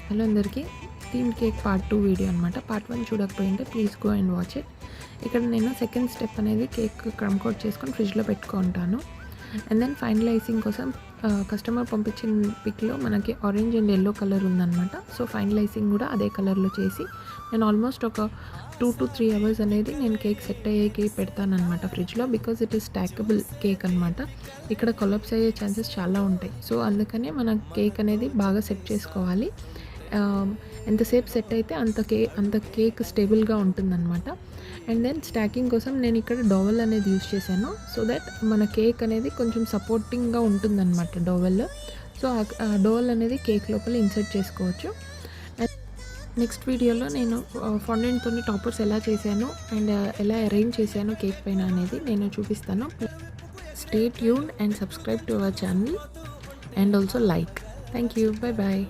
Hello అందరికీ, theme cake part 2 video అనమాట. Part 1 చూడకపోయింటే please go and watch it. ఇక్కడ నేను సెకండ్ స్టెప్ అనేది కేక్ క్రమ్ కోట్ చేసుకొని ఫ్రిడ్జ్లో పెట్టుకుంటాను. అండ్ దెన్ ఫైనల్ ఐసింగ్ కోసం కస్టమర్ పంపించిన పిక్లో మనకి ఆరెంజ్ అండ్ ఎల్లో కలర్ ఉందన్నమాట. సో ఫైనల్ ఐసింగ్ కూడా అదే కలర్లో చేసి నేను ఆల్మోస్ట్ ఒక 2 to 3 అవర్స్ అనేది నేను కేక్ సెట్ అయ్యేకి పెడతానమాట ఫ్రిడ్జ్లో. Because it is stackable cake అనమాట. ఇక్కడ కొలాప్స్ అయ్యే ఛాన్సెస్ చాలా ఉంటాయి. సో అందుకనే మన కేక్ అనేది బాగా సెట్ చేసుకోవాలి. ఎంతసేపు సెట్ అయితే అంత కేక్ స్టేబుల్గా ఉంటుందన్నమాట. అండ్ దెన్ స్టాకింగ్ కోసం నేను ఇక్కడ డోవెల్ అనేది యూస్ చేశాను. సో దట్ మన కేక్ అనేది కొంచెం సపోర్టింగ్గా ఉంటుందన్నమాట డోవెల్. సో ఆ డోవెల్ అనేది కేక్ లోపల ఇన్సర్ట్ చేసుకోవచ్చు. నెక్స్ట్ వీడియోలో నేను ఫాండెంట్తో టాపర్స్ ఎలా చేశాను అండ్ ఎలా అరేంజ్ చేశాను కేక్ పైన అనేది నేను చూపిస్తాను. Stay tuned and subscribe to our channel and also like. Thank you. Bye bye.